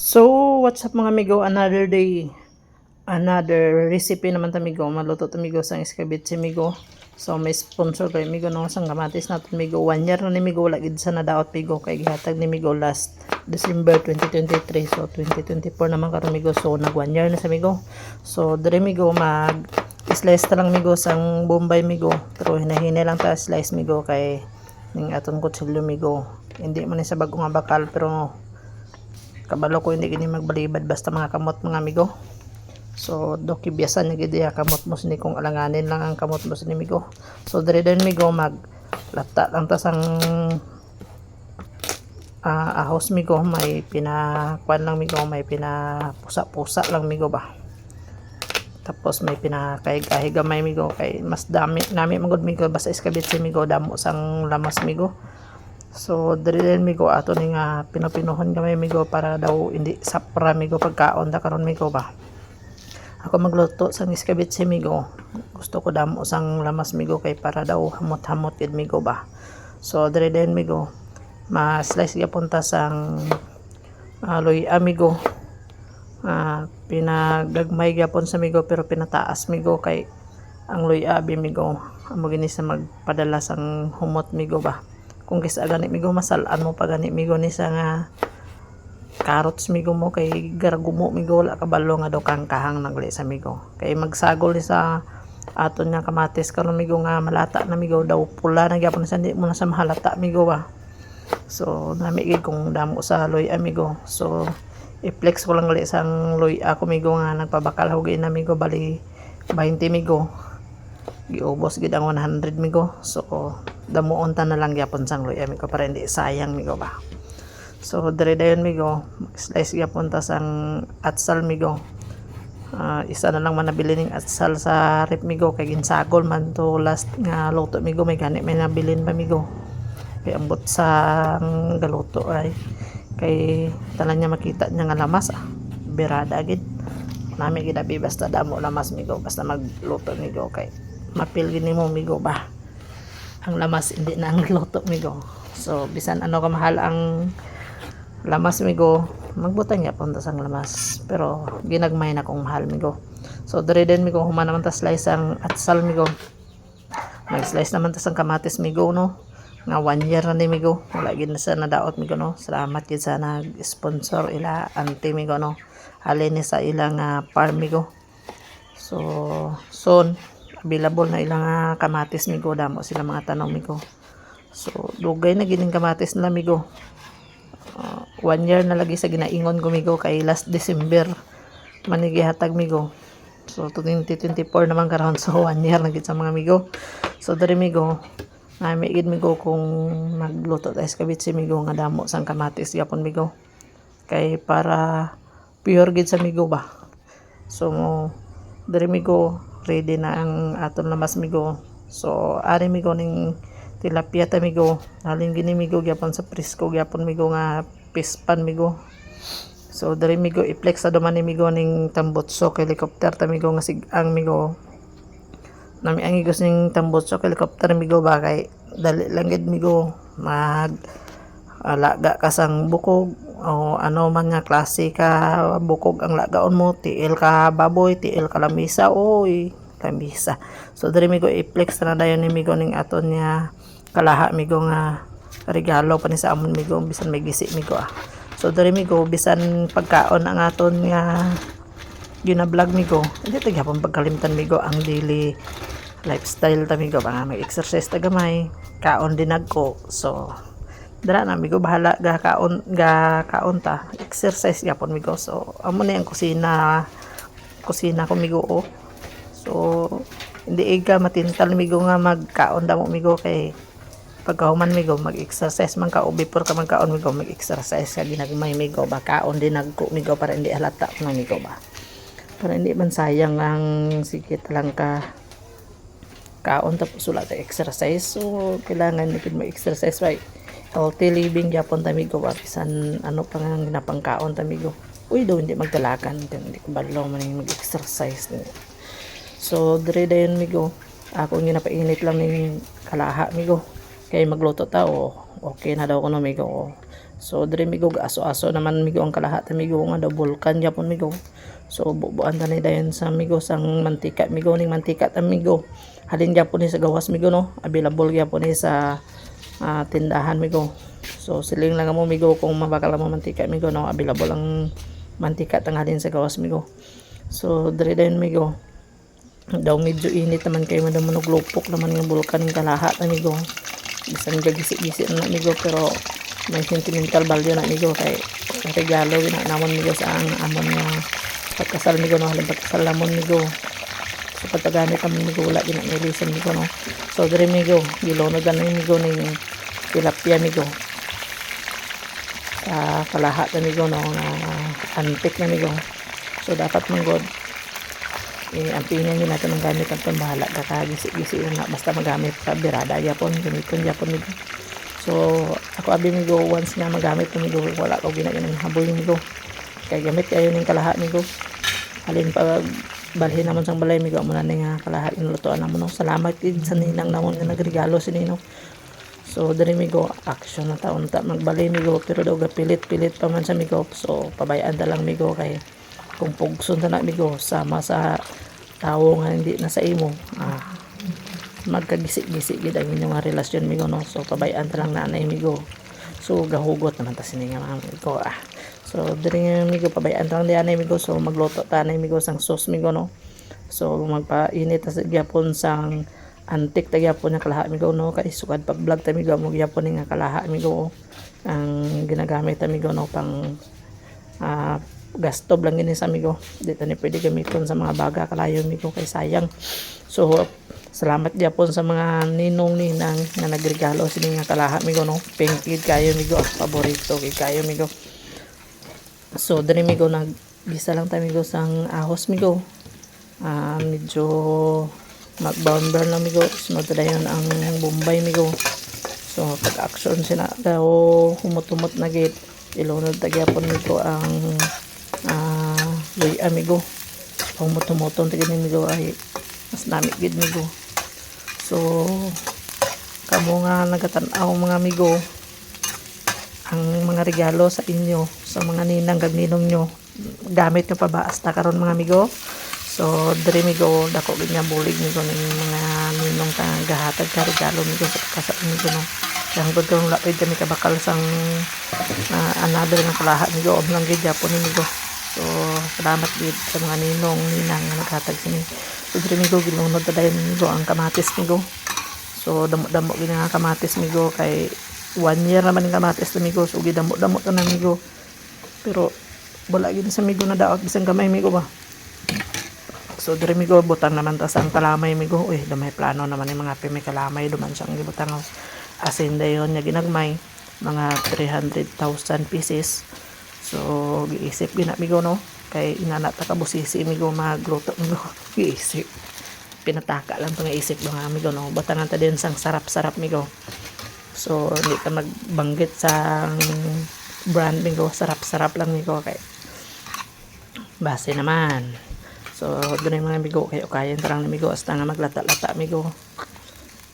So, what's up mga amigo? Another day, another recipe naman tamigo. Maluto tamigo sang escabeche migo. So, may sponsor kay migo no sang kamatis natin migo. 1 year na ni migo lagid sa nadaot migo kay gihatag ni migo last December 2023. So, 2024 naman karon migo. So, nag 1 year na sa migo. So, dire migo mag slice ta lang migo sang bombay migo. Pero hinahina lang ta slice migo kay ning aton kutsilyo migo. Hindi man sa bagong nga bakal pero kabalo ko hindi gini magbalibad basta mga kamot mga amigo. So doki biyasan nga gid kamot mo sini kung alanganin lang ang kamot mo sini migo. So dire din migo mag lata lang ta sang ahos migo, may pinakwan lang migo, may pinapusa-pusa lang migo ba. Tapos may pinakahig gamay migo kay mas dami nami magud migo basta escabeche migo damo sang lamas migo. So diri din migo ato ni nga pinupinuhon gamay migo para daw hindi sapra migo pagkaon da karon migo ba. Ako magluto sang escabeche migo. Gusto ko damo sang lamas migo kay para daw hamot-hamot gid migo ba. So diri din migo ma-slice gyapon ta sang luya migo. Pinagagmay gyapon sa migo pero pinataas migo kay ang luya abi migo amo gini sa magpadala sang humot migo ba. Kung kisa gani migo masalan mo pa gani migo ni sa nga carrots migo mo kay garagumo migo wala kabalo nga daw kangkahang nagli sa migo kay magsagol ni sa aton nga kamatis karon migo nga malata na migo daw pula na gyapon sa di mo na sa mahalata migo ba. So nami gid kung damo sa luya migo. So i-flex ko lang gali sang luya ko migo nga nagpabakal hugin na migo bali 20 migo. Giubos gid ang 100 migo. So damuon ta na lang gyapon sang luya migo para hindi sayang migo ba. So dire dayon migo slice gyapon ta sang atsal migo. Isa na lang man nabili ning atsal sa rep migo kay ginsagol man to last nga luto migo may gani may nabilin pa migo. Kay ambot sang galuto ay kay tanan niya makita niya nga lamas berada gid. Nami gid abi basta damo lamas migo basta magluto migo kay mapil gini mo migo ba ang lamas hindi na ang luto migo. So bisan ano ka mahal ang lamas migo magbutang yapon ta sang lamas pero ginagmay na kong mahal migo. So dire din migo human naman ta slice ang atsal migo, mag slice naman ta sang kamatis migo no nga 1 year na ni migo wala gid na sa nadaot migo no. Salamat gid sa nag-sponsor ila auntie migo no halin ni sa ilang farm migo. So soon available na ilang kamatis migo damo sila mga tanong migo. So dugay na gining kamatis nila migo. 1 year na lagi sa ginaingon ko migo kay last December manigihatag migo. So 2024 naman karon so 1 year na gid sa mga migo. So diri migo nami gid migo kung magluto ta escabeche migo nga damo sang kamatis gyapon migo kay para pure gid sa migo ba. So diri migo ready na ang aton lamas migo. So ari migo ning tilapia ta migo halin gini migo gyapon sa presko gyapon migo nga pispan migo. So diri migo i-flex sa duman ni migo ning tambutso helicopter ta migo nga sig-ang migo. Nami ang igos ning tambutso helicopter migo ba kay dali lang gid migo mag alaga ka sang bukog o ano man nga klase ka bukog ang lagaon mo, tiil ka baboy, tiil ka lamisa, oy lamisa. So diri migo i-flex na dayon ni migo ning aton nga kalaha migo nga regalo pa ni sa amon migo bisan may gisi migo So diri migo bisan pagkaon ang aton nga gina-vlog migo hindi ta gyapon pagkalimtan migo ang daily lifestyle ta migo ba may exercise ta gamay kaon din nagko. So dara na migo bahala ga kaon ta exercise gyapon migo. So amo na ang kusina ko migo So hindi iga matintal migo nga magkaon damo migo kay pagkahuman migo mag-exercise man ka o before ka magkaon migo mag-exercise ka ginagmay migo ba kaon din nagko migo para hindi halata na migo ba para hindi man sayang ang sikit lang ka kaon tapos wala ta exercise. So kailangan ni mag-exercise right healthy living gyapon ta migo ba bisan ano pa nga ginapangkaon ta migo. Uy daw hindi magdalagan hindi ko balo man mag-exercise. So dire dayon migo ako ginapainit lang ning kalaha migo kay magluto ta okay na daw kuno migo So diri migo aso-aso naman migo ang kalahati migo nga daw bulkan gyapon migo. So bubuan tani dayon sa migo sang mantika migo ning mantika ta migo. Halin gyapon ni sa gawas migo no. Available gyapon ni sa tindahan migo. So siling lang mo migo kung mabakal mo mantika migo no. Available ang mantika tang halin sa gawas migo. So diri dayon migo. Daw medyo init naman kayo man manuglupok naman yung bulkan ng kalahat amigo. Bisan gagisi-gisi na migo pero may sentimental value na migo kay regalo na namon migo sa ang amon nga pagkasal migo no halin pagkasal namon migo. So pagtagamit kami migo wala din na reason migo no. So diri migo gilunod na migo ning tilapia migo. Sa kalahat na migo no nga antik na migo. So dapat manggod ampingan yun natin ang gamit ang pambahala kakagisi-gisi na basta magamit sa birada yapon gamiton yapon migo. So ako abi migo once nga magamit ko migo wala ko ginagano haboy migo kay gamit kayo ning kalahat migo halin pag balhin namon sang balay migo mo na ning kalahat nilutoan namon no. Salamat gid sa ninang namon nga nagregalo si Nino. So diri migo action na taon ta magbalay migo pero daw gapilit-pilit pa man sa migo. So pabayaan ta lang migo kay kung pugson ta na migo sama sa tawo nga hindi na sa imo magkagisi-gisi gid ang inyong relasyon migo no. So pabayaan ta lang nanay migo. So gahugot naman ta sini nga mga migo So diri nga migo pabayaan ta lang nanay migo. So magluto ta nanay migo sang sauce migo no. So magpainit ta sa gyapon sang antik ta gyapon nga kalaha migo no kay sukad pag vlog ta migo mo gyapon nga kalaha migo ang ginagamit ta migo no pang gastob lang gini sa migo dito ni pwede gamiton sa mga baga kalayo migo kay sayang. So salamat gyapon sa mga ninong ninang na nagregalo sini nga kalaha migo no. Pink gid kayo migo paborito gid kayo migo. So diri migo naggisa lang ta migo sang ahos migo. Medyo mag-brown brown lang migo. Sunod dayon ang bombay migo. So pag action sina daw humot-humot na gid ilunod ta gyapon migo ang luy amigo humot-humotong ta gid migo ay mas namit gid migo. So kamo nga nagatan-aw mga amigo ang mga regalo sa inyo sa mga ninang kag ninong nyo gamit nyo pa ba hasta karon mga amigo. So diri migo dako gid nga bulig migo ning mga ninong ta gahatag ka regalo migo sa kasal migo no. Yang betul wala pwede kami kabakal sang another nga kalahat migo og lang gid japon migo. So salamat gid sa mga ninong ninang nga naghatag sini. So diri migo ginunod ta dayon migo ang kamatis migo. So damo-damo gid nga kamatis migo kay 1 year naman ang kamatis migo. So gidamo-damo ta na migo. Pero wala gid sa migo na daot bisan gamay migo ba. So diri migo butang naman ta sang kalamay migo. Uy damay plano naman ni mga pimi kalamay duman sang gibutang asin dayon nga ginagmay mga 300,000 pieces. So giisip gina migo no kay inana ta kabusisi migo magluto migo giisip pinataka lang to nga isip mga migo no. Batangan ta din sang sarap-sarap migo. So hindi ka magbanggit sa brand migo sarap-sarap lang migo kay base naman. So doon yung mga migo kayo kayan tarang na migo hasta nga maglata-lata migo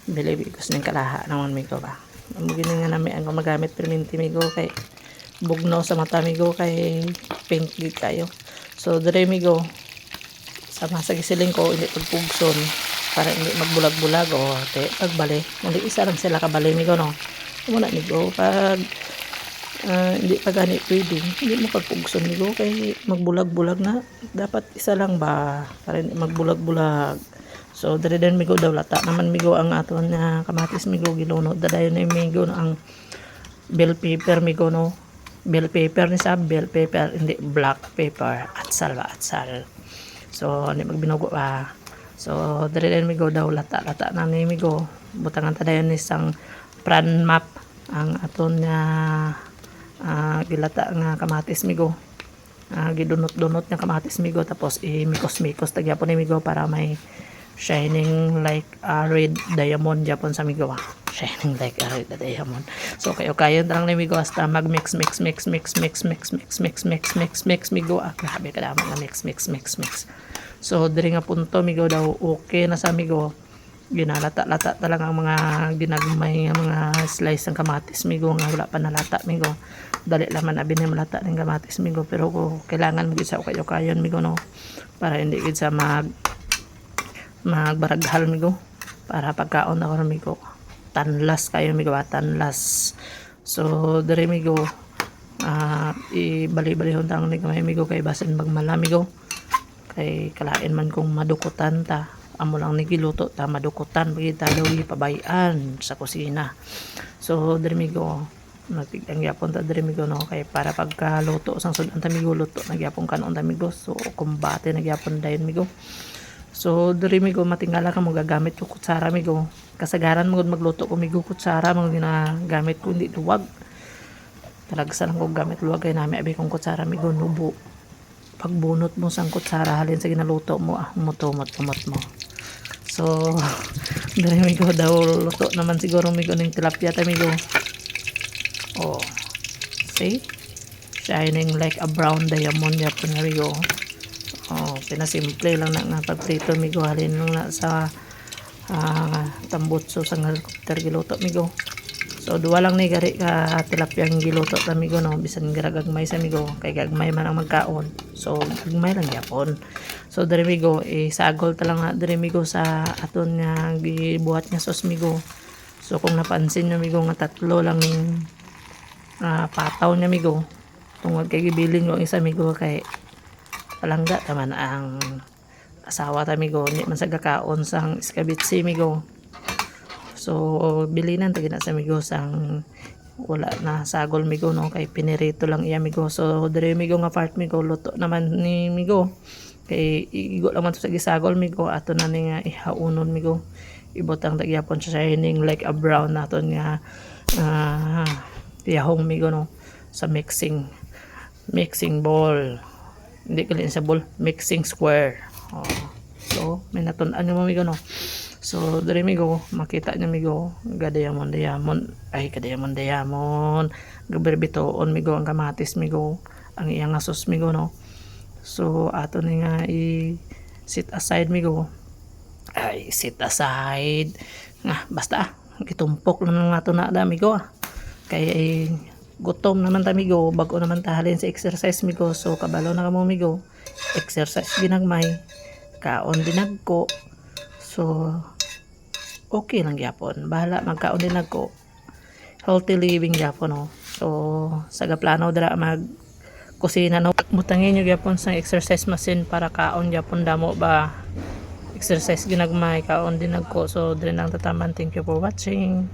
believe ko sa kalaha naman migo ba. Mugin nga nami ang magamit perminti migo kay bugno sa mata migo kay pink gid kayo. So dire migo sama sa gisiling ko hindi pagpugson para hindi magbulag-bulag o te pagbali hindi isa lang sila kabali migo no. Muna migo pag hindi pa gani pwede hindi mo pagpugson migo kay magbulag-bulag na dapat isa lang ba para hindi magbulag-bulag. So dere din migo daw lata naman migo ang aton nga kamatis migo gilunod dadayon na migo no ang bell pepper migo no. Bell pepper ni sa bell pepper hindi black pepper atsal ba atsal. So ni magbinugo pa. So dere din migo daw lata na ni migo butangan ta dayon ni sang pran map ang aton nga gilata nga kamatis migo. Gidunot-dunot nga kamatis migo tapos mikos-mikos ta gyapon ni migo para may shining like a red diamond Japon sa migo shining like a red diamond. So kayo lang na migo hasta mag mix migo grabe ka naman na mix. So diri nga punto migo daw okay na sa migo ginalata-lata talaga ang mga ginagmay nga mga slice ng kamatis migo nga wala pa nalata migo. dali laman abi ni malata ng kamatis migo, pero ko kailangan mo gid sa kayo-kayon migo no, para hindi gid sa magbaraghal migo, para pagkaon na ko migo tanlas kayo migo, tanlas. So diri migo ibali-balihon tang ni kamay migo kay basin magmala migo, kay kalain man kung madukutan ta, amo lang ni giluto ta madukutan kita daw ipabayan sa kusina. So diri migo nagtigdang gyapon ta diri migo no, kay para pagkaluto sang sudan ta migo luto nagyapon kanon ta migo, so kumbate nagyapon dayon migo. So diri migo matingala ka mo gagamit ko kutsara migo, kasagaran mo magluto ko migo kutsara mo ginagamit ko hindi luwag, talagsan ko gamit luwag kay nami abi kong kutsara migo nubo. Pagbunot mo sang kutsara halin sa ginaluto mo mutumot mo. So diri migo daw luto naman siguro migo ning tilapia ta migo. Oh, see? Shining like a brown diamond yapon nga migo. Oh, pinasimple lang na nga pagprito migo, halin lang na sa tambutso sa helicopter giluto migo. So duwa lang ni gari ka tilapyang giluto ta migo no, bisan gagmay sa migo, kay gagmay man ang magkaon. So gagmay lang yapon. So diri migo isagol ta lang na diri migo sa aton nga gibuhat nga sauce migo. So kung napansin nyo migo nga tatlo lang ning pataw niya migo, tungod kay gibilin ko isa migo kay palangga taman ang asawa ta migo, ni man sa gakaon sang iskabitsi migo. So bilinan ta gina sa migo sang wala na sagol migo no, kay pinirito lang iya migo. So diri migo nga part migo luto naman ni migo, kay igo naman to sa gisagol migo, ato na ni nga ihaunon migo, ibutang tagyapon sa shining like a brown naton nga tiyahong migo no, sa mixing bowl, hindi kalin sa bowl, mixing square. So may natun-an mo migo no. So diri migo makita niya migo gadayamon gaberbitoon migo ang kamatis migo, ang iyang asos migo no. So ato ni nga sit aside migo, nga basta gitumpok lang nga to na da migo kay gutom naman ta migo, bago naman ta halin sa exercise migo. So kabalo na kamo migo, exercise ginagmay, kaon dinagko. So okay lang gyapon, bahala magkaon dinagko, healthy living gyapon no. So sa gaplano dira mag kusina no, butangin nyo gyapon sa exercise machine para kaon gyapon damo ba exercise ginagmay, kaon dinagko. So diri nang tataman, thank you for watching.